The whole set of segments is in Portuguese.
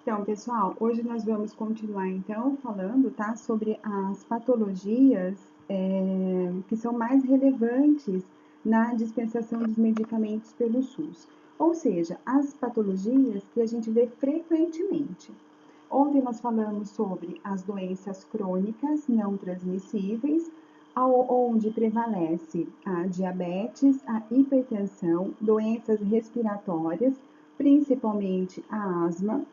Então, pessoal, hoje nós vamos continuar então falando, tá, sobre as patologias que são mais relevantes na dispensação dos medicamentos pelo SUS. Ou seja, as patologias que a gente vê frequentemente. Ontem nós falamos sobre as doenças crônicas não transmissíveis, onde prevalece a diabetes, a hipertensão, doenças respiratórias, principalmente a asma,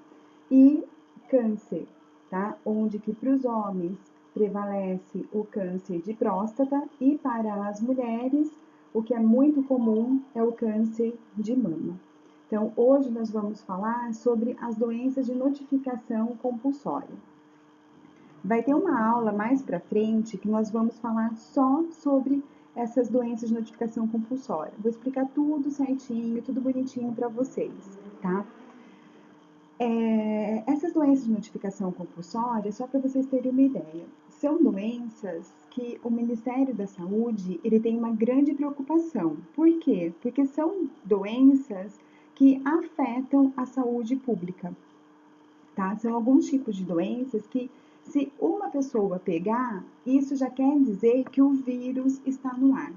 e câncer, tá? Onde que para os homens prevalece o câncer de próstata e para as mulheres, o que é muito comum é o câncer de mama. Então, hoje nós vamos falar sobre as doenças de notificação compulsória. Vai ter uma aula mais para frente que nós vamos falar só sobre essas doenças de notificação compulsória. Vou explicar tudo certinho, tudo bonitinho para vocês, tá? Essas doenças de notificação compulsória, só para vocês terem uma ideia, são doenças que o Ministério da Saúde ele tem uma grande preocupação. Por quê? Porque são doenças que afetam a saúde pública, tá? São alguns tipos de doenças que, se uma pessoa pegar, isso já quer dizer que o vírus está no ar.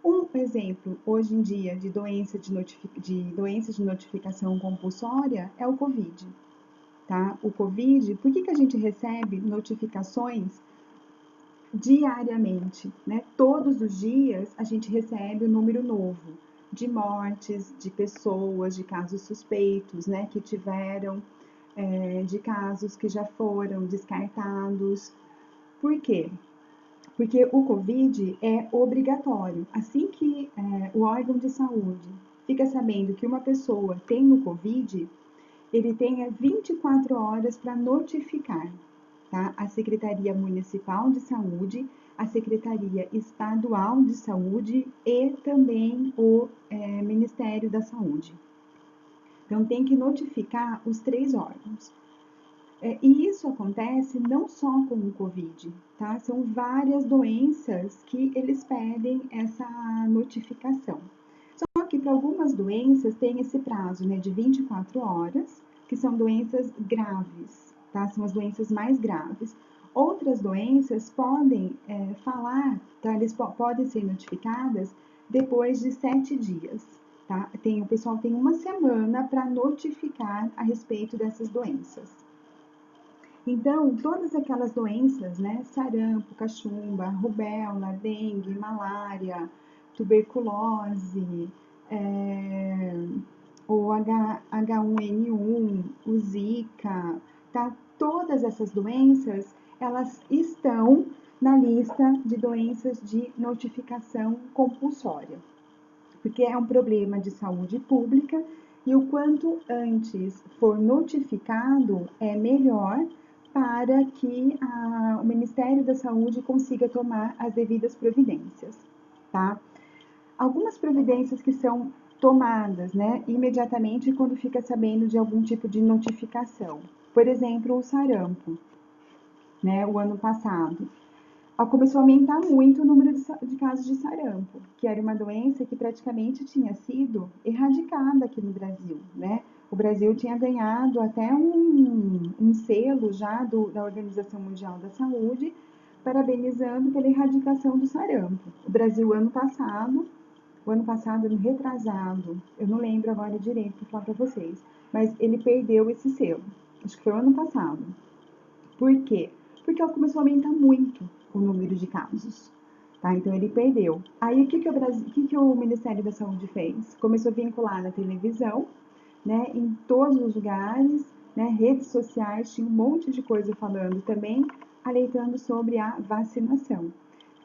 Um exemplo, hoje em dia, de doenças de notificação compulsória é o Covid, tá? O Covid, por que a gente recebe notificações diariamente, né? Todos os dias a gente recebe um número novo de mortes, de pessoas, de casos suspeitos, né? Que tiveram, de casos que já foram descartados. Por quê? Porque o Covid é obrigatório. Assim que o órgão de saúde fica sabendo que uma pessoa tem o Covid, ele tem 24 horas para notificar, tá? A Secretaria Municipal de Saúde, a Secretaria Estadual de Saúde e também o Ministério da Saúde. Então, tem que notificar os três órgãos. E isso acontece não só com o Covid, tá? São várias doenças que eles pedem essa notificação. Só que para algumas doenças tem esse prazo, né, de 24 horas, que são doenças graves, tá? São as doenças mais graves. Outras doenças podem falar, tá? Eles podem ser notificadas depois de 7 dias, tá? O pessoal tem uma semana para notificar a respeito dessas doenças. Então, todas aquelas doenças, né, sarampo, cachumba, rubéola, dengue, malária, tuberculose, é, o H1N1, o Zika, tá? Todas essas doenças, elas estão na lista de doenças de notificação compulsória, porque é um problema de saúde pública e o quanto antes for notificado é melhor para que o Ministério da Saúde consiga tomar as devidas providências, tá? Algumas providências que são tomadas, né, imediatamente quando fica sabendo de algum tipo de notificação. Por exemplo, o sarampo, né, o ano passado. Começou a aumentar muito o número de casos de sarampo, que era uma doença que praticamente tinha sido erradicada aqui no Brasil, né? O Brasil tinha ganhado até um selo já da Organização Mundial da Saúde, parabenizando pela erradicação do sarampo. O Brasil, ano passado, ano retrasado, eu não lembro agora direito para falar para vocês, mas ele perdeu esse selo. Acho que foi o ano passado. Por quê? Porque ela começou a aumentar muito o número de casos. Tá? Então ele perdeu. Aí o que o Ministério da Saúde fez? Começou a vincular na televisão, né, em todos os lugares, né, redes sociais, tinha um monte de coisa falando também, alertando sobre a vacinação.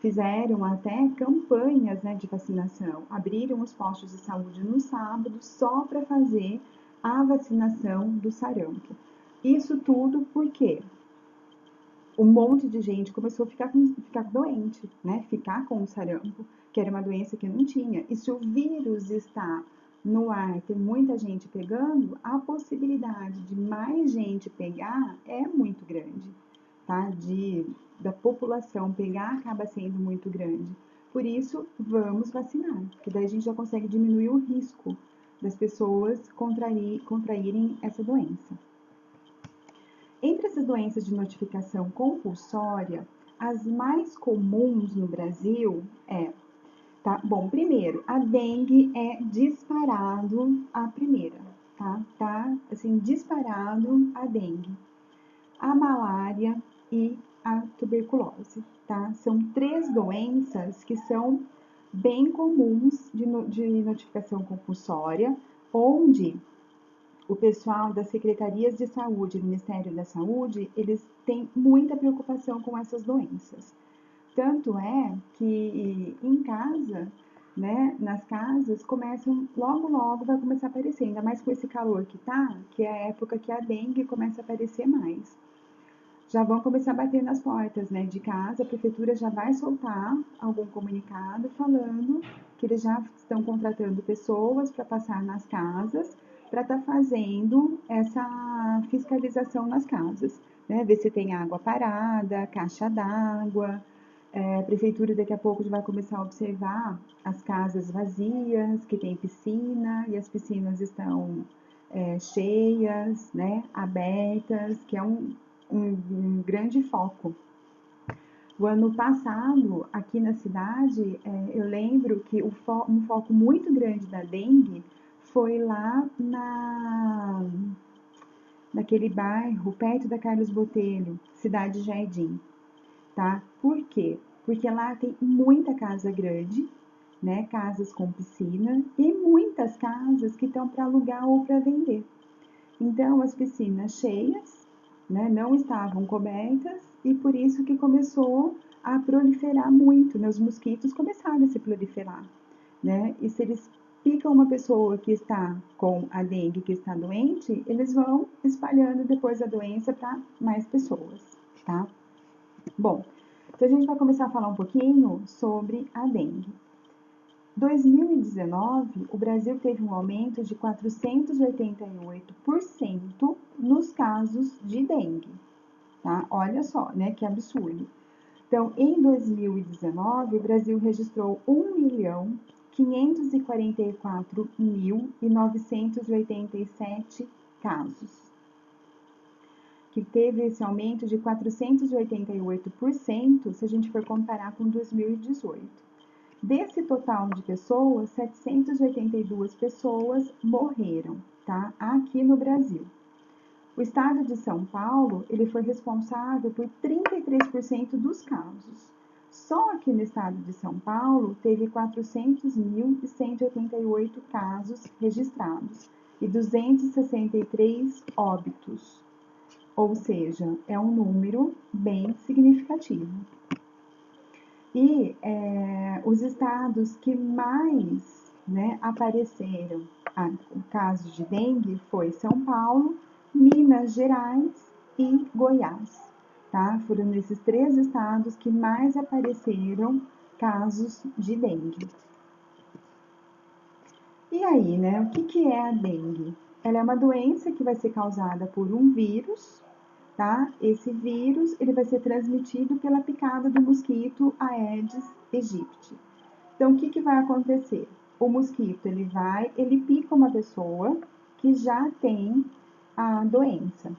Fizeram até campanhas, né, de vacinação, abriram os postos de saúde no sábado só para fazer a vacinação do sarampo. Isso tudo por quê? Um monte de gente começou a ficar doente, né? Ficar com o sarampo, que era uma doença que não tinha. E se o vírus está no ar, tem muita gente pegando, a possibilidade de mais gente pegar é muito grande, tá? Da população pegar acaba sendo muito grande. Por isso, vamos vacinar, porque daí a gente já consegue diminuir o risco das pessoas contraírem essa doença. Entre essas doenças de notificação compulsória, as mais comuns no Brasil tá? Bom, primeiro, a dengue é disparado a primeira, tá? Tá, assim, disparado a dengue, a malária e a tuberculose, tá? São três doenças que são bem comuns de notificação compulsória, onde o pessoal das secretarias de saúde, do Ministério da Saúde, eles têm muita preocupação com essas doenças. Tanto é que em casa, né, nas casas, logo vai começar a aparecer, ainda mais com esse calor que tá, que é a época que a dengue começa a aparecer mais. Já vão começar a bater nas portas, né, de casa, a prefeitura já vai soltar algum comunicado falando que eles já estão contratando pessoas para passar nas casas, para estar fazendo essa fiscalização nas casas, né, ver se tem água parada, caixa d'água. A prefeitura daqui a pouco já vai começar a observar as casas vazias, que tem piscina, e as piscinas estão cheias, né, abertas, que é um grande foco. O ano passado, aqui na cidade, eu lembro que um foco muito grande da dengue foi lá naquele bairro, perto da Carlos Botelho, Cidade Jardim, tá? Por quê? Porque lá tem muita casa grande, né? Casas com piscina e muitas casas que estão para alugar ou para vender. Então, as piscinas cheias, né, não estavam cobertas e por isso que começou a proliferar muito, né? Os mosquitos começaram a se proliferar, né? E se eles picam uma pessoa que está com a dengue, que está doente, eles vão espalhando depois a doença para mais pessoas, tá? Bom, então a gente vai começar a falar um pouquinho sobre a dengue. 2019, o Brasil teve um aumento de 488% nos casos de dengue, tá? Olha só, né, que absurdo. Então, em 2019, o Brasil registrou 1.544.987 casos, que teve esse aumento de 488% se a gente for comparar com 2018. Desse total de pessoas, 782 pessoas morreram, tá? Aqui no Brasil. O estado de São Paulo, ele foi responsável por 33% dos casos. Só aqui no estado de São Paulo, teve 400.188 casos registrados e 263 óbitos. Ou seja, é um número bem significativo. E os estados que mais, né, apareceram casos de dengue foi São Paulo, Minas Gerais e Goiás, tá? Foram nesses três estados que mais apareceram casos de dengue. E aí, né, o que é a dengue? Ela é uma doença que vai ser causada por um vírus, tá? Esse vírus, ele vai ser transmitido pela picada do mosquito Aedes aegypti. Então, o que vai acontecer? O mosquito, ele pica uma pessoa que já tem a doença,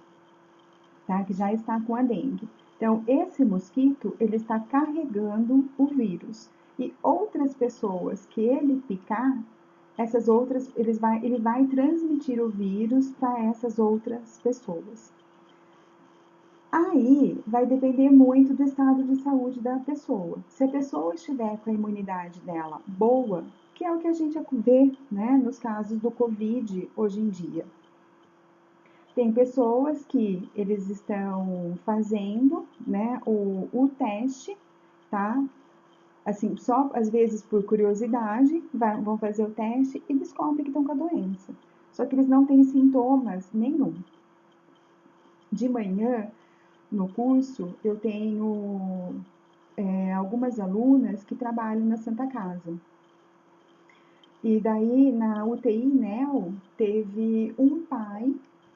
tá? Que já está com a dengue. Então, esse mosquito, ele está carregando o vírus. E outras pessoas que ele picar, essas outras, ele vai transmitir o vírus para essas outras pessoas. Aí vai depender muito do estado de saúde da pessoa. Se a pessoa estiver com a imunidade dela boa, que é o que a gente vê, né, nos casos do Covid hoje em dia. Tem pessoas que eles estão fazendo, né, o teste, tá? Assim, só às vezes por curiosidade, vão fazer o teste e descobrem que estão com a doença. Só que eles não têm sintomas nenhum. De manhã, no curso, eu tenho algumas alunas que trabalham na Santa Casa. E daí, na UTI NEO, teve um pai,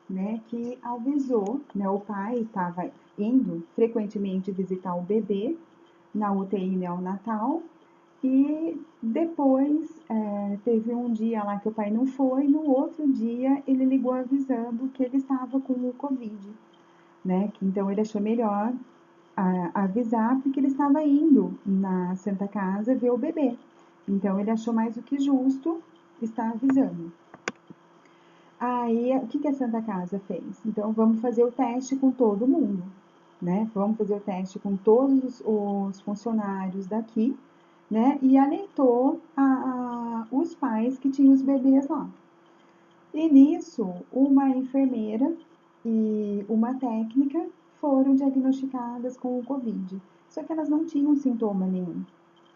né, que avisou, né, o pai estava indo frequentemente visitar o bebê na UTI neonatal, e depois teve um dia lá que o pai não foi, no outro dia ele ligou avisando que ele estava com o Covid. né? Então ele achou melhor avisar porque ele estava indo na Santa Casa ver o bebê. Então ele achou mais do que justo estar avisando. Aí, o que a Santa Casa fez? Então, vamos fazer o teste com todo mundo, né? Vamos fazer o teste com todos os funcionários daqui, né? E alertou os pais que tinham os bebês lá. E nisso, uma enfermeira e uma técnica foram diagnosticadas com o Covid. Só que elas não tinham sintoma nenhum,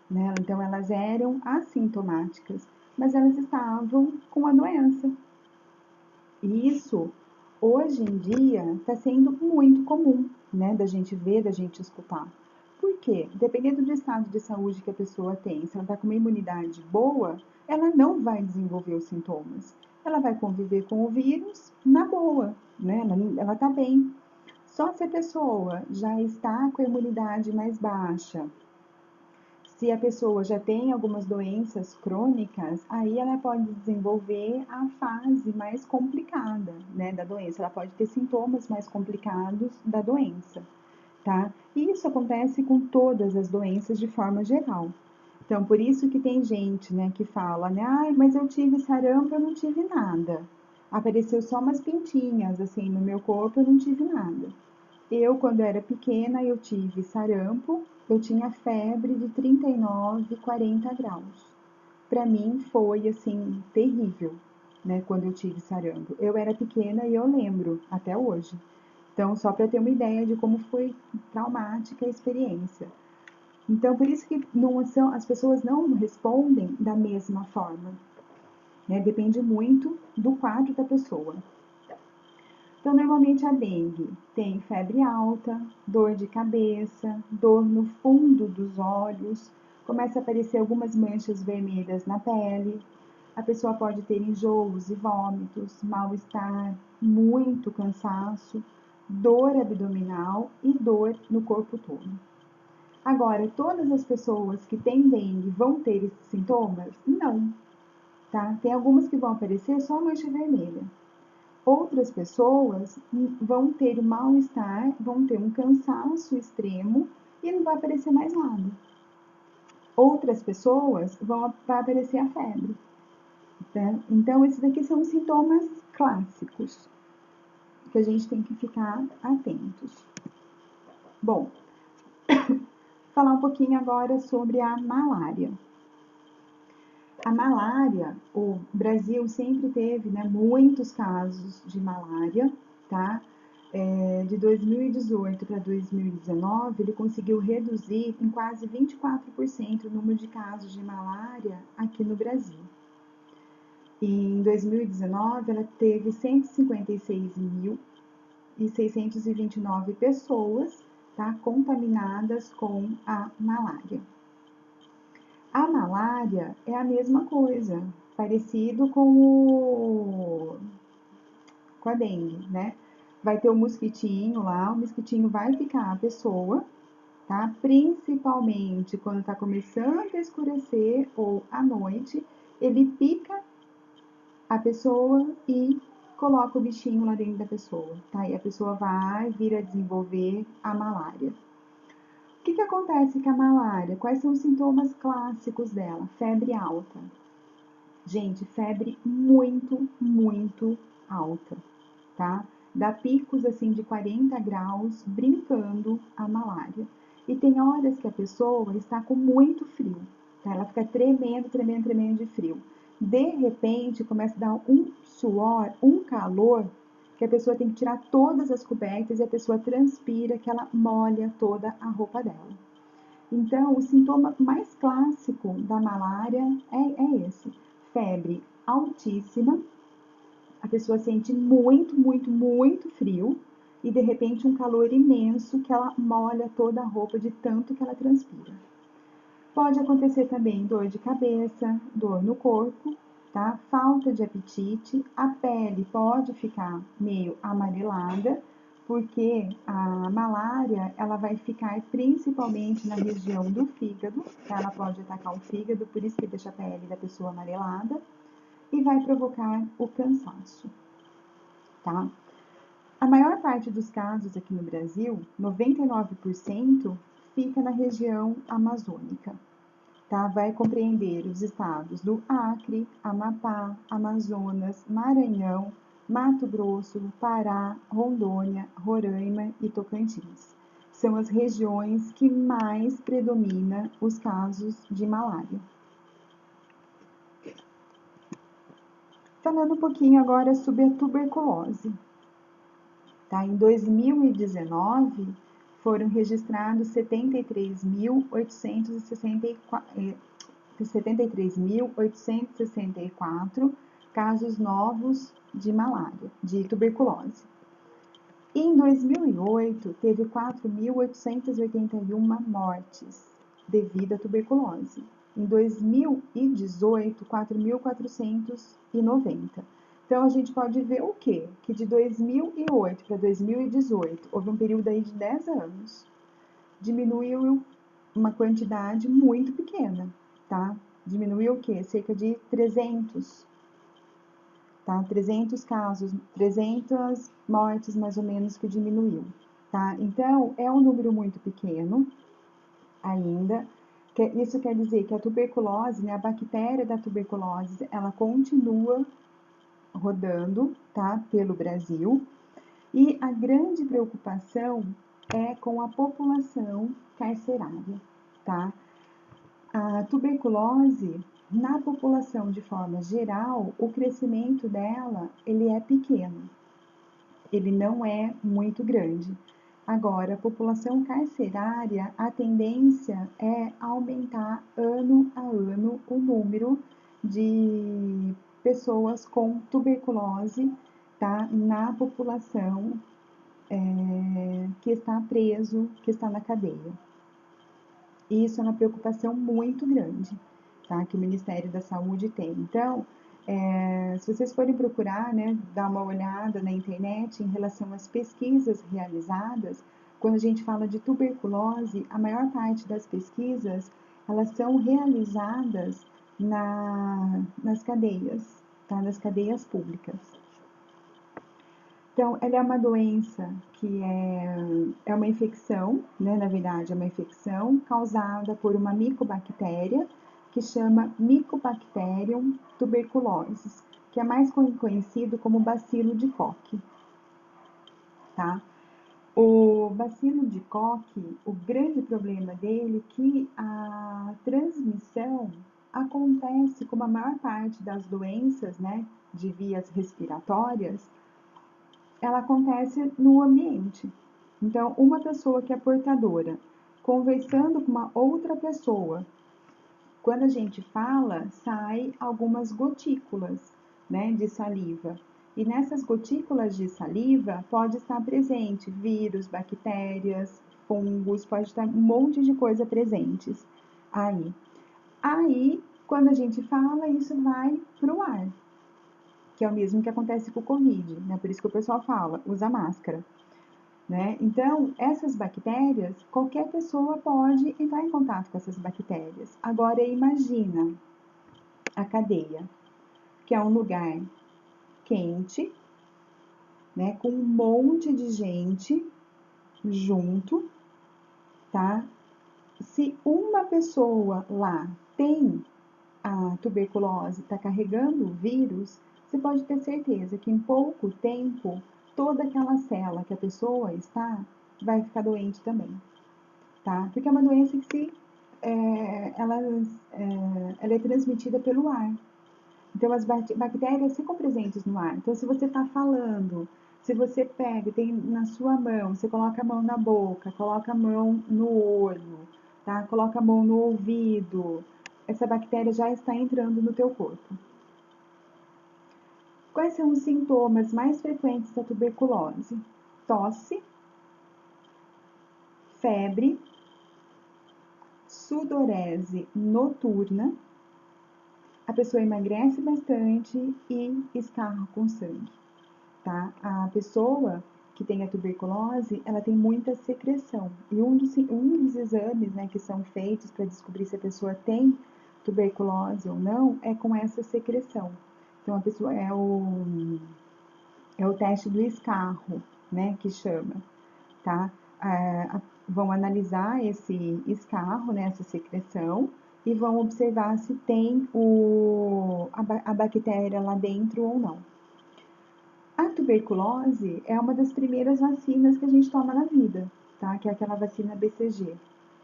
né? Então, elas eram assintomáticas, mas elas estavam com a doença. E isso, hoje em dia, está sendo muito comum, né? Da gente ver, da gente escutar. Por quê? Dependendo do estado de saúde que a pessoa tem, se ela está com uma imunidade boa, ela não vai desenvolver os sintomas. Ela vai conviver com o vírus na boa, né? Ela está bem. Só se a pessoa já está com a imunidade mais baixa, se a pessoa já tem algumas doenças crônicas, aí ela pode desenvolver a fase mais complicada, né, da doença. Ela pode ter sintomas mais complicados da doença, tá? E isso acontece com todas as doenças de forma geral. Então, por isso que tem gente, né, que fala, né, ai, mas eu tive sarampo, eu não tive nada. Apareceu só umas pintinhas, assim, no meu corpo, eu não tive nada. Eu, quando era pequena, eu tive sarampo, eu tinha febre de 39, 40 graus. Para mim foi assim terrível, né, quando eu tive sarampo. Eu era pequena e eu lembro até hoje. Então, só para ter uma ideia de como foi traumática a experiência. Então, por isso que não são, as pessoas não respondem da mesma forma, né? Depende muito do quadro da pessoa. Então, normalmente a dengue tem febre alta, dor de cabeça, dor no fundo dos olhos, começa a aparecer algumas manchas vermelhas na pele, a pessoa pode ter enjoos e vômitos, mal-estar, muito cansaço, dor abdominal e dor no corpo todo. Agora, todas as pessoas que têm dengue vão ter esses sintomas? Não, tá? Tem algumas que vão aparecer só a mancha vermelha. Outras pessoas vão ter mal-estar, vão ter um cansaço extremo e não vai aparecer mais nada. Outras pessoas vai aparecer a febre. Tá? Então, esses aqui são os sintomas clássicos que a gente tem que ficar atentos. Bom, falar um pouquinho agora sobre a malária. A malária, o Brasil sempre teve, né, muitos casos de malária, tá? De 2018 para 2019, ele conseguiu reduzir em quase 24% o número de casos de malária aqui no Brasil. E em 2019, ela teve 156.629 pessoas, tá, contaminadas com a malária. A malária é a mesma coisa, parecido com a dengue, né? Vai ter o mosquitinho lá, o mosquitinho vai picar a pessoa, tá? Principalmente quando tá começando a escurecer ou à noite, ele pica a pessoa e coloca o bichinho lá dentro da pessoa, tá? E a pessoa vai vir a desenvolver a malária. O que acontece com a malária? Quais são os sintomas clássicos dela? Febre alta. Gente, febre muito, muito alta, tá? Dá picos assim de 40 graus brincando a malária. E tem horas que a pessoa está com muito frio, tá? Ela fica tremendo, tremendo, tremendo de frio. De repente, começa a dar um suor, um calor, que a pessoa tem que tirar todas as cobertas e a pessoa transpira, que ela molha toda a roupa dela. Então, o sintoma mais clássico da malária é esse: febre altíssima, a pessoa sente muito, muito, muito frio e de repente um calor imenso que ela molha toda a roupa de tanto que ela transpira. Pode acontecer também dor de cabeça, dor no corpo, tá? Falta de apetite, a pele pode ficar meio amarelada, porque a malária ela vai ficar principalmente na região do fígado, tá? Ela pode atacar o fígado, por isso que deixa a pele da pessoa amarelada e vai provocar o cansaço, tá? A maior parte dos casos aqui no Brasil, 99%, fica na região amazônica. Tá? Vai compreender os estados do Acre, Amapá, Amazonas, Maranhão, Mato Grosso, Pará, Rondônia, Roraima e Tocantins. São as regiões que mais predomina os casos de malária. Falando um pouquinho agora sobre a tuberculose. Tá? Em 2019, foram registrados 73.864 casos novos de malária, de tuberculose. Em 2008, teve 4.881 mortes devido à tuberculose. Em 2018, 4.490. Então, a gente pode ver o quê? Que de 2008 para 2018, houve um período aí de 10 anos. Diminuiu uma quantidade muito pequena, tá? Diminuiu o quê? Cerca de 300, tá? 300 casos, 300 mortes mais ou menos que diminuiu, tá? Então, é um número muito pequeno ainda. Isso quer dizer que a tuberculose, né, a bactéria da tuberculose, ela continua rodando, tá, pelo Brasil. E a grande preocupação é com a população carcerária, tá? A tuberculose, na população de forma geral, o crescimento dela, ele é pequeno. Ele não é muito grande. Agora, a população carcerária, a tendência é aumentar ano a ano o número de pessoas com tuberculose, tá, na população que está preso, que está na cadeia. E isso é uma preocupação muito grande, tá, que o Ministério da Saúde tem. Então, se vocês forem procurar, né, dar uma olhada na internet em relação às pesquisas realizadas, quando a gente fala de tuberculose, a maior parte das pesquisas, elas são realizadas nas cadeias, tá, nas cadeias públicas. Então, ela é uma doença que é uma infecção, né, na verdade, é uma infecção causada por uma micobactéria que chama Mycobacterium tuberculosis, que é mais conhecido como bacilo de Koch, tá? O bacilo de Koch, o grande problema dele é que a transmissão acontece, como a maior parte das doenças, né, de vias respiratórias, ela acontece no ambiente. Então, uma pessoa que é portadora, conversando com uma outra pessoa, quando a gente fala, sai algumas gotículas, né, de saliva. E nessas gotículas de saliva pode estar presente vírus, bactérias, fungos, pode estar um monte de coisa presentes aí. Aí, quando a gente fala, isso vai para o ar, que é o mesmo que acontece com o Covid, né? Por isso que o pessoal fala, usa máscara, né? Então, essas bactérias, qualquer pessoa pode entrar em contato com essas bactérias. Agora, imagina a cadeia, que é um lugar quente, né? Com um monte de gente junto, tá? Se uma pessoa lá tem a tuberculose, está carregando o vírus, você pode ter certeza que em pouco tempo, toda aquela célula que a pessoa está vai ficar doente também, tá? Porque é uma doença que ela é transmitida pelo ar. Então, as bactérias ficam presentes no ar. Então, se você está falando, se você pega, tem na sua mão, você coloca a mão na boca, coloca a mão no olho, tá? Coloca a mão no ouvido, essa bactéria já está entrando no teu corpo. Quais são os sintomas mais frequentes da tuberculose? Tosse, febre, sudorese noturna, a pessoa emagrece bastante e escarra com sangue, tá? A pessoa que tem a tuberculose, ela tem muita secreção. E um dos exames, né, que são feitos para descobrir se a pessoa tem tuberculose ou não, é com essa secreção. Então, a pessoa é o teste do escarro, né, que chama, tá? Vão analisar esse escarro, né, essa secreção, e vão observar se tem a bactéria lá dentro ou não. A tuberculose é uma das primeiras vacinas que a gente toma na vida, tá? Que é aquela vacina BCG,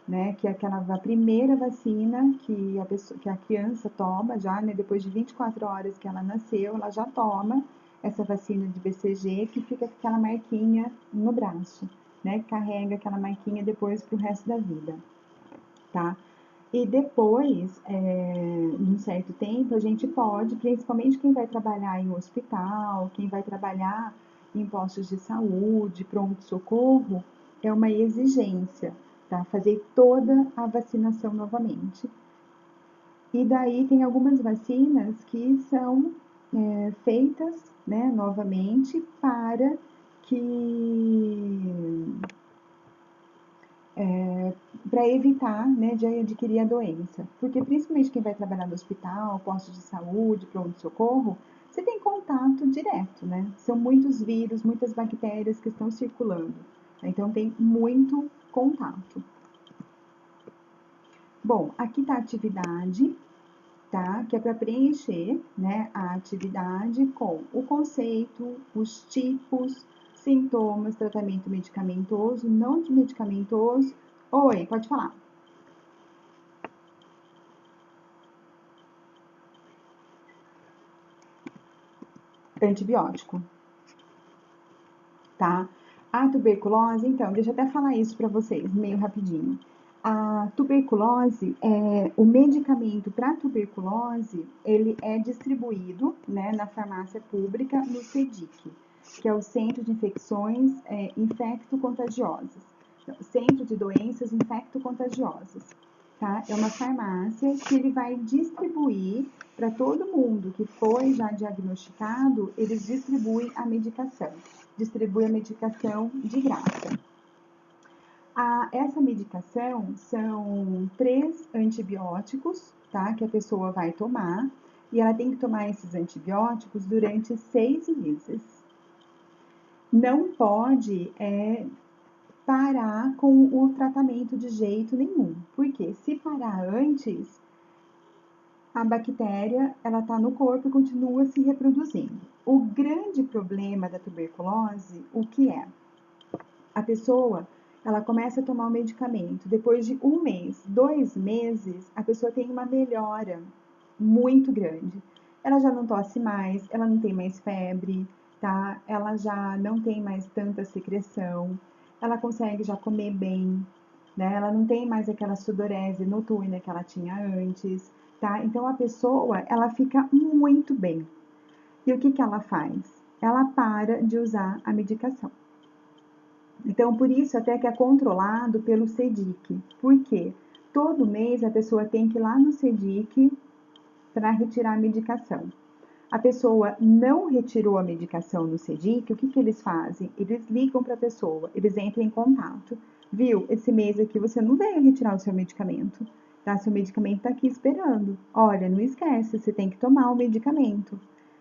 né? Que é a primeira vacina que a criança toma já, né? Depois de 24 horas que ela nasceu, ela já toma essa vacina de BCG, que fica com aquela marquinha no braço, né? Carrega aquela marquinha depois pro resto da vida, tá? E depois, de um certo tempo, a gente pode, principalmente quem vai trabalhar em hospital, quem vai trabalhar em postos de saúde, pronto-socorro, é uma exigência, tá? Fazer toda a vacinação novamente. E daí tem algumas vacinas que são feitas, né, novamente para que para evitar, né, de adquirir a doença. Porque principalmente quem vai trabalhar no hospital, posto de saúde, pronto-socorro, você tem contato direto, né? São muitos vírus, muitas bactérias que estão circulando. Então tem muito contato. Bom, aqui está a atividade, tá? Que é para preencher, né, a atividade com o conceito, os tipos, sintomas, tratamento medicamentoso, não medicamentoso. Oi, pode falar. Antibiótico, tá? A tuberculose, então, deixa eu até falar isso para vocês, meio rapidinho. A tuberculose, o medicamento para tuberculose, ele é distribuído, né, na farmácia pública no CEDIC, que é o Centro de Infecções Infecto-Contagiosas. Então, Centro de Doenças Infecto-Contagiosas, tá? É uma farmácia que ele vai distribuir para todo mundo que foi já diagnosticado, eles distribuem a medicação. Distribui a medicação de graça. Essa medicação são 3 antibióticos, tá? Que a pessoa vai tomar. E ela tem que tomar esses antibióticos durante 6 meses. Não pode parar com o tratamento de jeito nenhum. Porque se parar antes, a bactéria ela está no corpo e continua se reproduzindo. O grande problema da tuberculose, o que é? A pessoa ela começa a tomar o medicamento. Depois de 1 mês, 2 meses, a pessoa tem uma melhora muito grande. Ela já não tosse mais, ela não tem mais febre, tá? Ela já não tem mais tanta secreção, ela consegue já comer bem, né? Ela não tem mais aquela sudorese noturna que ela tinha antes, tá? Então a pessoa, ela fica muito bem. E o que que ela faz? Ela para de usar a medicação. Então, por isso até que é controlado pelo CEDIC. Por quê? Todo mês a pessoa tem que ir lá no CEDIC para retirar a medicação. A pessoa não retirou a medicação no CEDIC, o que que eles fazem? Eles ligam para a pessoa, eles entram em contato. Viu, esse mês aqui você não veio retirar o seu medicamento, tá? Seu medicamento está aqui esperando. Olha, não esquece, você tem que tomar o medicamento,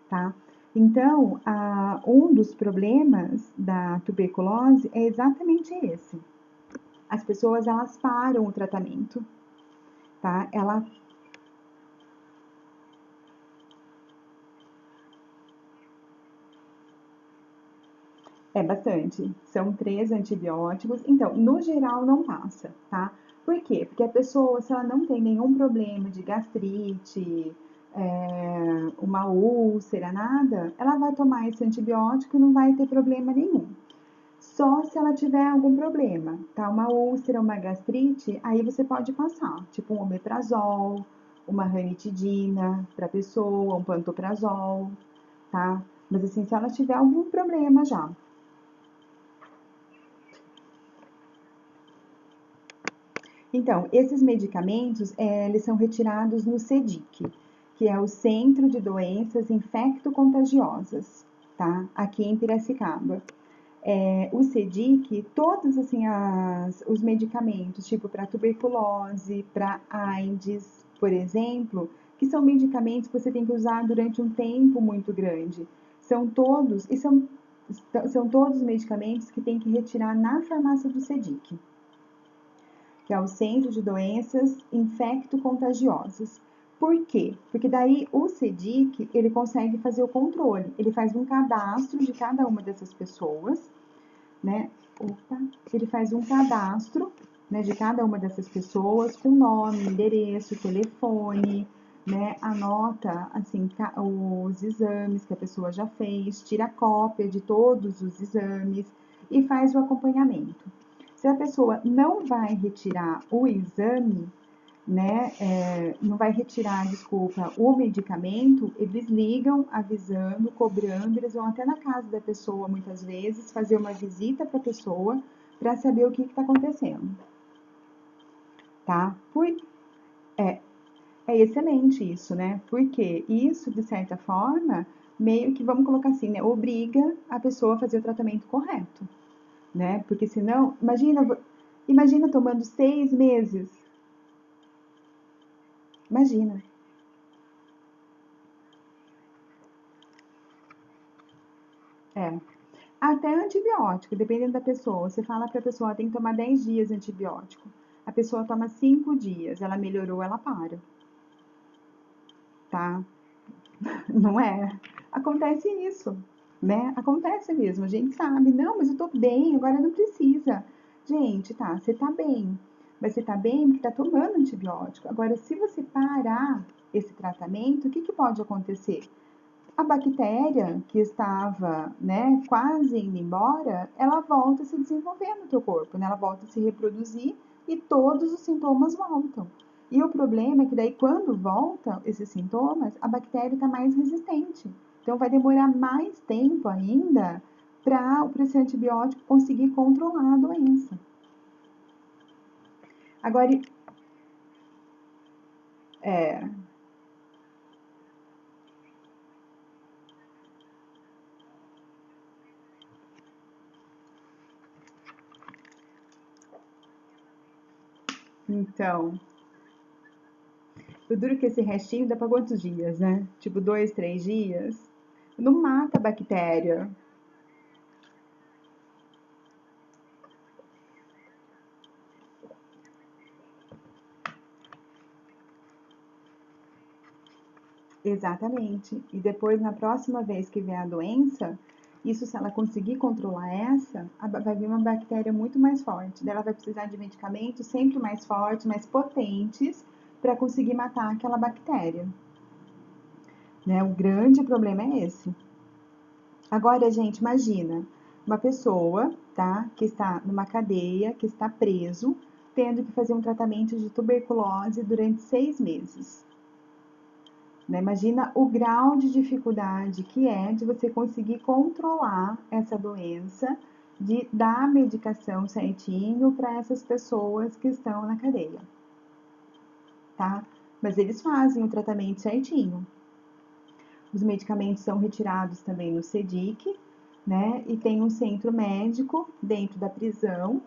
tá? Então, um dos problemas da tuberculose é exatamente esse. As pessoas, elas param o tratamento, tá? É bastante. São 3 antibióticos. Então, no geral, não passa, tá? Por quê? Porque a pessoa, se ela não tem nenhum problema de gastrite, uma úlcera, nada, ela vai tomar esse antibiótico e não vai ter problema nenhum. Só se ela tiver algum problema, tá? Uma úlcera, uma gastrite, aí você pode passar, tipo um omeprazol, uma ranitidina para pessoa, um pantoprazol, tá? Mas assim, se ela tiver algum problema já. Então, esses medicamentos, eles são retirados no CEDIC, que é o Centro de Doenças Infecto-Contagiosas, tá? Aqui em Piracicaba. O CEDIC, todos assim, os medicamentos, tipo para tuberculose, para AIDS, por exemplo, que são medicamentos que você tem que usar durante um tempo muito grande. São todos, e são São todos medicamentos que tem que retirar na farmácia do CEDIC, que é o Centro de Doenças Infecto-Contagiosas. Por quê? Porque daí o CEDIC, ele consegue fazer o controle, ele faz um cadastro de cada uma dessas pessoas, né? Opa, ele faz um cadastro, né, de cada uma dessas pessoas com nome, endereço, telefone, né? Anota assim os exames que a pessoa já fez, tira cópia de todos os exames e faz o acompanhamento. Se a pessoa não vai retirar o exame, né, não vai retirar, desculpa, o medicamento, eles ligam avisando, cobrando, eles vão até na casa da pessoa muitas vezes, fazer uma visita para a pessoa para saber o que está acontecendo, tá? É, é excelente isso, né? Porque isso, de certa forma, meio que, vamos colocar assim, né, obriga a pessoa a fazer o tratamento correto, né? Porque senão, imagina tomando 6 meses, imagina. É. Até antibiótico, dependendo da pessoa. Você fala para a pessoa tem que tomar 10 dias de antibiótico. A pessoa toma 5 dias, ela melhorou, ela para, tá? Não é? Acontece isso, né? Acontece mesmo, a gente sabe. Não, mas eu tô bem, agora não precisa. Gente, tá, você tá bem. Mas você tá bem porque tá tomando antibiótico. Agora, se você parar esse tratamento, o que que pode acontecer? A bactéria que estava, né, quase indo embora, ela volta a se desenvolver no teu corpo, né? Ela volta a se reproduzir e todos os sintomas voltam. E o problema é que daí quando voltam esses sintomas, a bactéria está mais resistente. Então vai demorar mais tempo ainda para esse antibiótico conseguir controlar a doença. Agora, é, então, o duro que esse restinho dá para quantos dias, né? Tipo 2, 3 dias. Não mata a bactéria. Exatamente. E depois, na próxima vez que vier a doença, isso se ela conseguir controlar essa, vai vir uma bactéria muito mais forte. Daí ela vai precisar de medicamentos sempre mais fortes, mais potentes, para conseguir matar aquela bactéria. Né? O grande problema é esse. Agora, gente, imagina uma pessoa, tá, que está numa cadeia, que está preso, tendo que fazer um tratamento de tuberculose durante 6 meses. Né? Imagina o grau de dificuldade que é de você conseguir controlar essa doença, de dar a medicação certinho para essas pessoas que estão na cadeia, tá? Mas eles fazem o tratamento certinho. Os medicamentos são retirados também no CEDIC, né? E tem um centro médico dentro da prisão,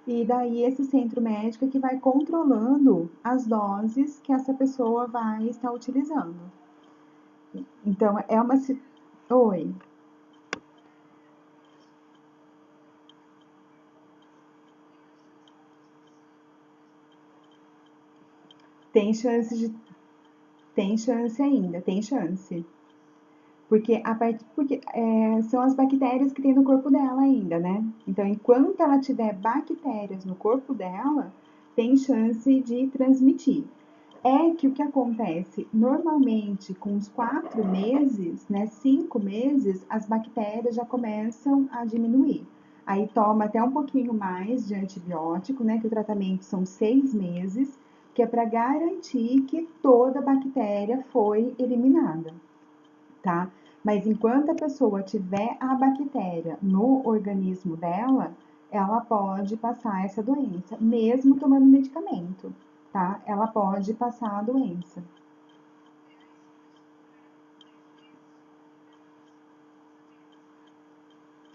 e daí esse centro médico é que vai controlando as doses que essa pessoa vai estar utilizando. Então, é uma. Oi. Tem chance de. Tem chance ainda, tem chance. Porque são as bactérias que tem no corpo dela ainda, né? Então, enquanto ela tiver bactérias no corpo dela, tem chance de transmitir. É que o que acontece normalmente com os 4 meses, né, 5 meses, as bactérias já começam a diminuir. Aí toma até um pouquinho mais de antibiótico, né, que o tratamento são 6 meses, que é para garantir que toda a bactéria foi eliminada, tá? Mas enquanto a pessoa tiver a bactéria no organismo dela, ela pode passar essa doença, mesmo tomando medicamento, tá? Ela pode passar a doença.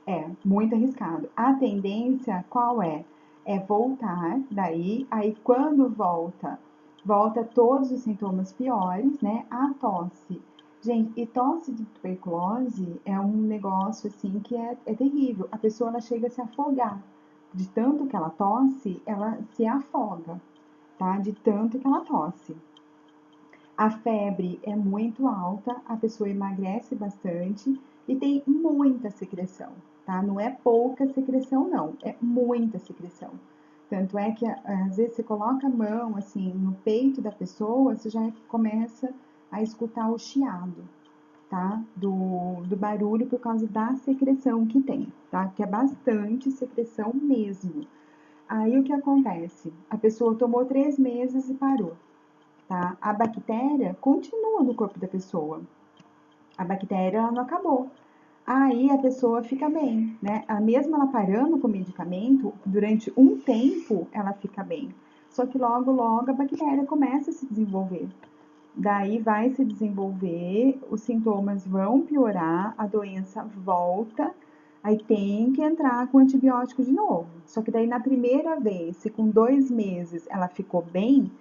É muito arriscado. A tendência qual é? É voltar daí, aí quando volta, volta todos os sintomas piores, né? A tosse Gente, e tosse de tuberculose é um negócio assim que é terrível. A pessoa ela chega a se afogar. De tanto que ela tosse, ela se afoga, tá? De tanto que ela tosse. A febre é muito alta, a pessoa emagrece bastante e tem muita secreção, tá? Não é pouca secreção, não, é muita secreção. Tanto é que às vezes você coloca a mão assim no peito da pessoa, você já começa a escutar o chiado, tá? Do barulho por causa da secreção que tem, tá? Que é bastante secreção mesmo. Aí o que acontece? A pessoa tomou 3 meses e parou, tá? A bactéria continua no corpo da pessoa. A bactéria ela não acabou. Aí a pessoa fica bem, né? Mesmo ela parando com o medicamento, durante um tempo ela fica bem. Só que logo, logo a bactéria começa a se desenvolver. Daí vai se desenvolver, os sintomas vão piorar, a doença volta, aí tem que entrar com antibiótico de novo. Só que daí na primeira vez, se com 2 meses ela ficou bem,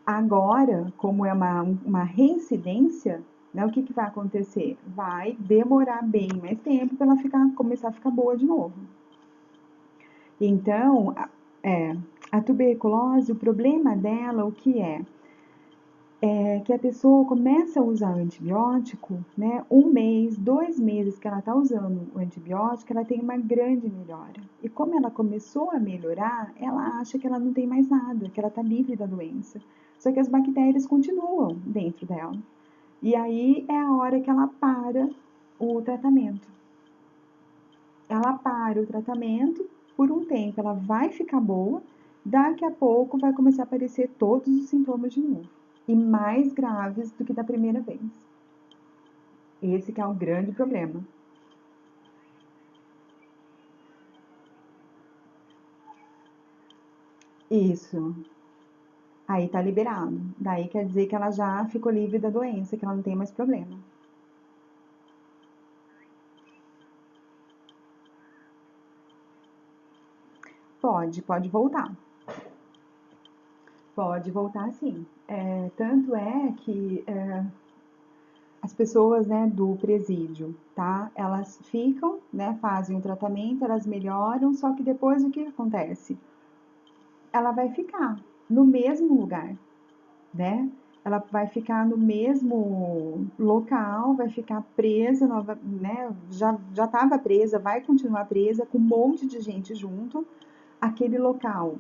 agora, como é uma reincidência, né, o que, que vai acontecer? Vai demorar bem mais tempo para ela começar a ficar boa de novo. Então, a tuberculose, o problema dela, o que é? É que a pessoa começa a usar o antibiótico, né? 1 mês, 2 meses que ela está usando o antibiótico, ela tem uma grande melhora. E como ela começou a melhorar, ela acha que ela não tem mais nada, que ela está livre da doença. Só que as bactérias continuam dentro dela. E aí é a hora que ela para o tratamento. Ela para o tratamento, por um tempo ela vai ficar boa, daqui a pouco vai começar a aparecer todos os sintomas de novo. E mais graves do que da primeira vez. Esse que é o grande problema. Isso. Aí tá liberado. Daí quer dizer que ela já ficou livre da doença, que ela não tem mais problema. Pode voltar. Pode voltar sim. Tanto é que as pessoas, né, do presídio, tá? Elas ficam, né, fazem o tratamento, elas melhoram, só que depois o que acontece? Ela vai ficar no mesmo lugar, né? Ela vai ficar no mesmo local, vai ficar presa, nova, né? Já estava presa, vai continuar presa, com um monte de gente junto. Aquele local,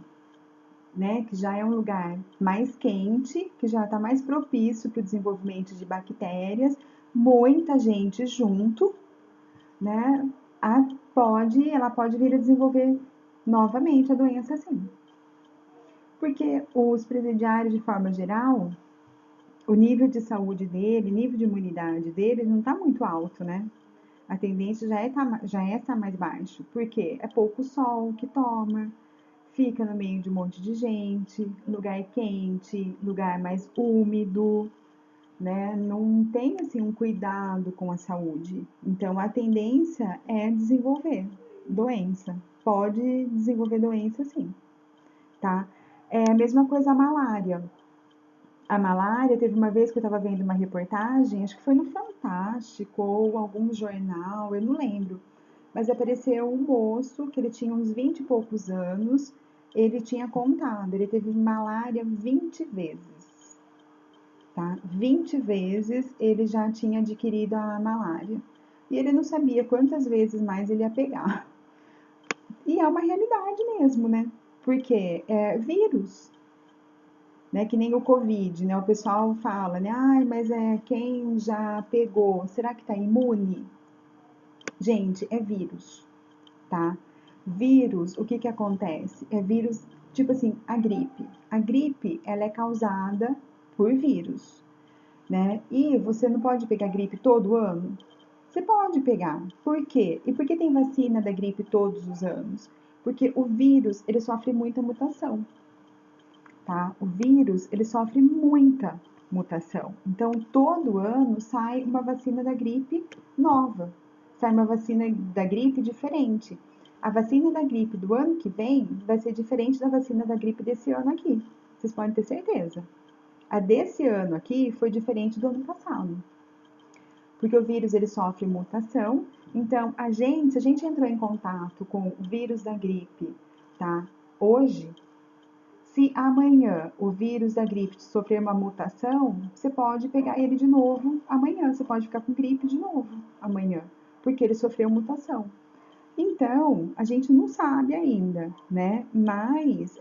né? Que já é um lugar mais quente, que já está mais propício para o desenvolvimento de bactérias, muita gente junto, né? Ela pode vir a desenvolver novamente a doença sim. Porque os presidiários, de forma geral, o nível de saúde dele, nível de imunidade dele não está muito alto, né? A tendência já é estar mais baixo. Por quê? É pouco sol que toma, fica no meio de um monte de gente, lugar quente, lugar mais úmido, né? Não tem assim um cuidado com a saúde. Então a tendência é desenvolver doença. Pode desenvolver doença sim, tá? É a mesma coisa a malária. A malária, teve uma vez que eu estava vendo uma reportagem, acho que foi no Fantástico ou algum jornal, eu não lembro. Mas apareceu um moço que ele tinha uns 20 e poucos anos, ele tinha contado, ele teve malária 20 vezes, tá? 20 vezes ele já tinha adquirido a malária. E ele não sabia quantas vezes mais ele ia pegar. E é uma realidade mesmo, né? Porque é vírus, né? Que nem o Covid, né? O pessoal fala, né? Ai, mas quem já pegou, será que tá imune? Gente, é vírus, tá? Vírus, o que que acontece? É vírus, tipo assim, a gripe. A gripe, ela é causada por vírus, né? E você não pode pegar gripe todo ano? Você pode pegar. Por quê? E por que tem vacina da gripe todos os anos? Porque o vírus, ele sofre muita mutação, tá? O vírus, ele sofre muita mutação. Então, todo ano sai uma vacina da gripe nova, sai uma vacina da gripe diferente. A vacina da gripe do ano que vem vai ser diferente da vacina da gripe desse ano aqui. Vocês podem ter certeza. A desse ano aqui foi diferente do ano passado. porque o vírus ele sofre mutação. Então, se a gente entrou em contato com o vírus da gripe, tá? Hoje, se amanhã o vírus da gripe sofrer uma mutação, você pode pegar ele de novo amanhã, você pode ficar com gripe de novo amanhã, porque ele sofreu mutação. Então, a gente não sabe ainda, né? Mas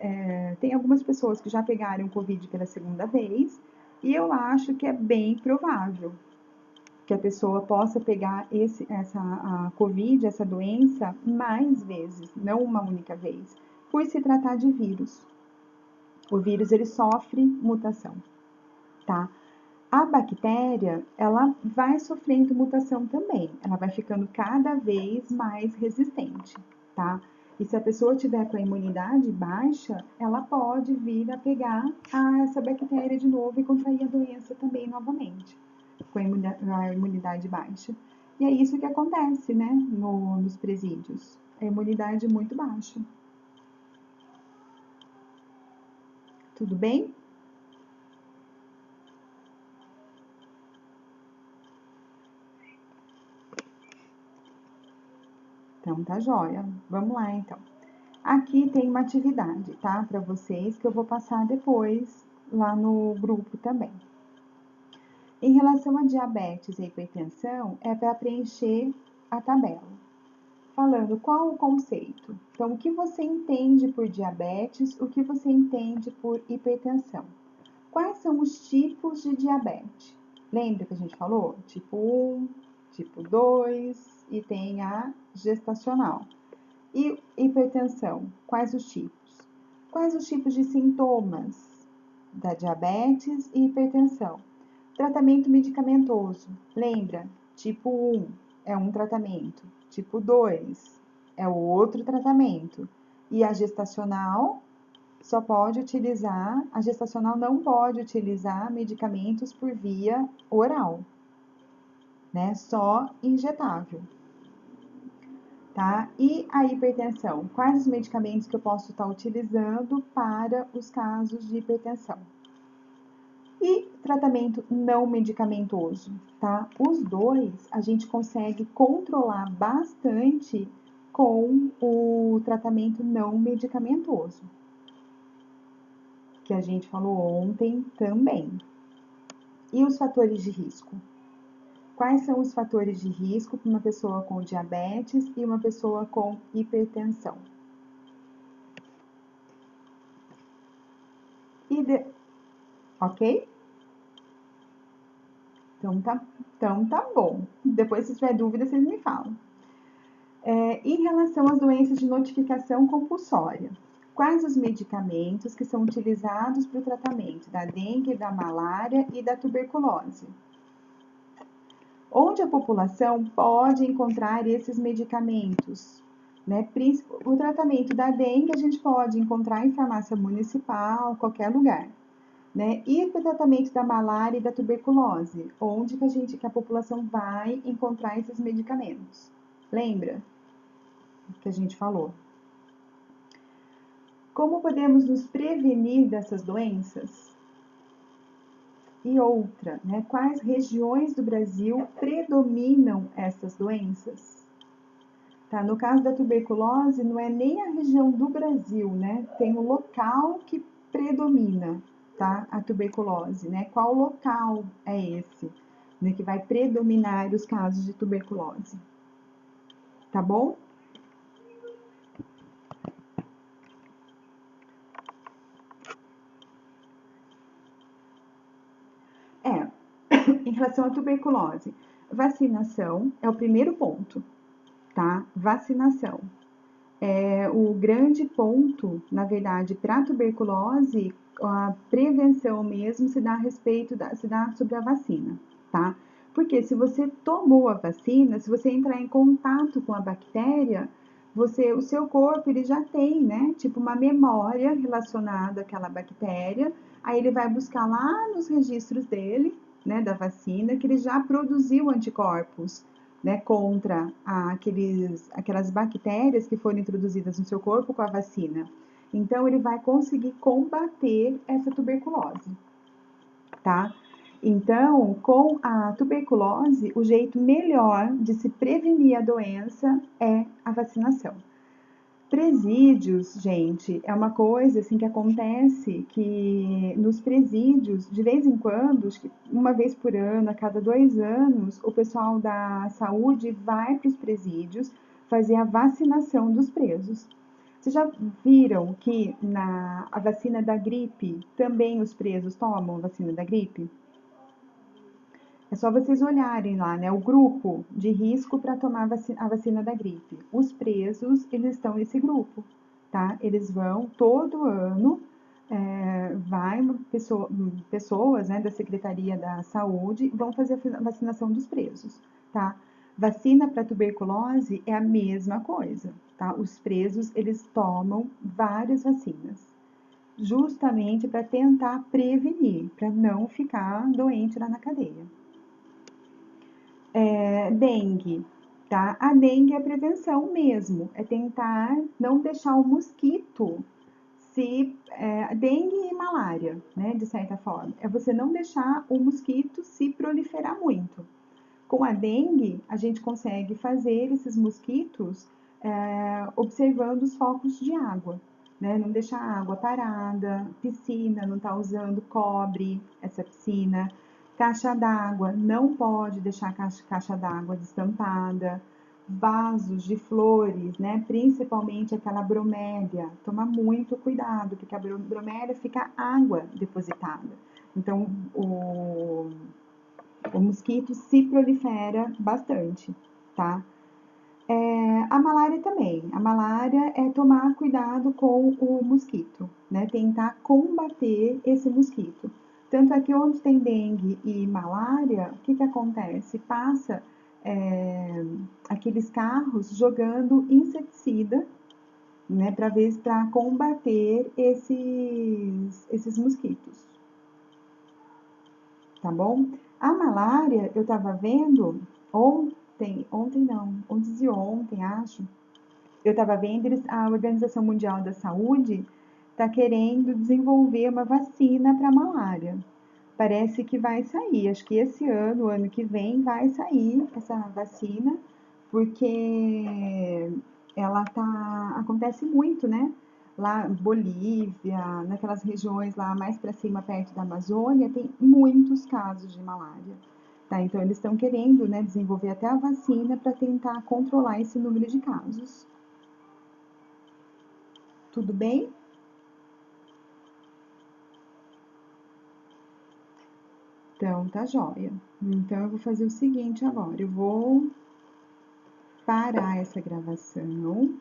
tem algumas pessoas que já pegaram Covid pela segunda vez, e eu acho que é bem provável que a pessoa possa pegar a Covid, essa doença, mais vezes, não uma única vez, por se tratar de vírus. O vírus, ele sofre mutação, tá? A bactéria, ela vai sofrendo mutação também, ela vai ficando cada vez mais resistente, tá? E se a pessoa tiver com a imunidade baixa, ela pode vir a pegar essa bactéria de novo e contrair a doença também novamente, com a imunidade baixa. E é isso que acontece, né, nos presídios, a imunidade muito baixa. Tudo bem? Então tá joia. Vamos lá então. Aqui tem uma atividade, tá? Para vocês que eu vou passar depois lá no grupo também. Em relação a diabetes e hipertensão, é para preencher a tabela. Falando qual o conceito. Então, o que você entende por diabetes, o que você entende por hipertensão? Quais são os tipos de diabetes? Lembra que a gente falou? Tipo 1, tipo 2 e tem a gestacional. E hipertensão, quais os tipos? Quais os tipos de sintomas da diabetes e hipertensão? Tratamento medicamentoso, lembra? Tipo 1 é um tratamento, tipo 2 é o outro tratamento. E a gestacional a gestacional não pode utilizar medicamentos por via oral, né? Só injetável. Tá? E a hipertensão? Quais os medicamentos que eu posso estar utilizando para os casos de hipertensão? E tratamento não medicamentoso, tá? Os dois a gente consegue controlar bastante com o tratamento não medicamentoso, que a gente falou ontem também. E os fatores de risco? Quais são os fatores de risco para uma pessoa com diabetes e uma pessoa com hipertensão? Ok? Então tá bom. Depois, se tiver dúvida, vocês me falam. Em relação às doenças de notificação compulsória, quais os medicamentos que são utilizados para o tratamento da dengue, da malária e da tuberculose? Onde a população pode encontrar esses medicamentos? Né? O tratamento da dengue a gente pode encontrar em farmácia municipal, qualquer lugar. Né? E o tratamento da malária e da tuberculose, onde que a população vai encontrar esses medicamentos? Lembra que a gente falou? Como podemos nos prevenir dessas doenças? E outra, né? Quais regiões do Brasil predominam essas doenças? Tá? No caso da tuberculose, não é nem a região do Brasil, né? Tem um local que predomina, tá? A tuberculose, né? Qual local é esse, né? Que vai predominar os casos de tuberculose? Tá bom? Em relação à tuberculose, vacinação é o primeiro ponto, tá? Vacinação. O grande ponto, na verdade, para a tuberculose, a prevenção mesmo se dá sobre a vacina, tá? Porque se você tomou a vacina, se você entrar em contato com a bactéria, o seu corpo ele já tem, né? Tipo uma memória relacionada àquela bactéria. Aí ele vai buscar lá nos registros dele, né, da vacina, que ele já produziu anticorpos, né, contra aquelas bactérias que foram introduzidas no seu corpo com a vacina. Então, ele vai conseguir combater essa tuberculose, tá? Então, com a tuberculose, o jeito melhor de se prevenir a doença é a vacinação. Presídios, gente, é uma coisa assim que acontece que nos presídios, de vez em quando, acho que uma vez por ano, a cada 2 anos, o pessoal da saúde vai para os presídios fazer a vacinação dos presos. Vocês já viram que na a vacina da gripe também os presos tomam a vacina da gripe? É só vocês olharem lá, né? O grupo de risco para tomar a vacina da gripe. Os presos, eles estão nesse grupo, tá? Eles vão todo ano, vai pessoas, né, da Secretaria da Saúde, vão fazer a vacinação dos presos, tá? Vacina para tuberculose é a mesma coisa, tá? Os presos, eles tomam várias vacinas, justamente para tentar prevenir, para não ficar doente lá na cadeia. Dengue, tá? A dengue é prevenção mesmo, é tentar não deixar o mosquito dengue e malária, né, de certa forma, é você não deixar o mosquito se proliferar muito. Com a dengue, a gente consegue fazer esses mosquitos observando os focos de água, né? Não deixar a água parada, piscina, não tá usando cobre essa piscina, caixa d'água, não pode deixar a caixa d'água destampada, vasos de flores, né? Principalmente aquela bromélia, toma muito cuidado, porque a bromélia fica água depositada. Então, o mosquito se prolifera bastante, tá? A malária também. A malária é tomar cuidado com o mosquito, né? Tentar combater esse mosquito. Tanto é que onde tem dengue e malária, o que que acontece? Passa aqueles carros jogando inseticida, né? Para combater esses mosquitos, tá bom? A malária, eu estava vendo ontem não, antes de ontem, acho, eu estava vendo, a Organização Mundial da Saúde está querendo desenvolver uma vacina para malária. Parece que vai sair, acho que esse ano, ano que vem, vai sair essa vacina, porque acontece muito, né? Lá em Bolívia, naquelas regiões lá mais para cima, perto da Amazônia, tem muitos casos de malária. Tá? Então, eles estão querendo, né, desenvolver até a vacina para tentar controlar esse número de casos. Tudo bem? Então, tá jóia. Então, eu vou fazer o seguinte agora. Eu vou parar essa gravação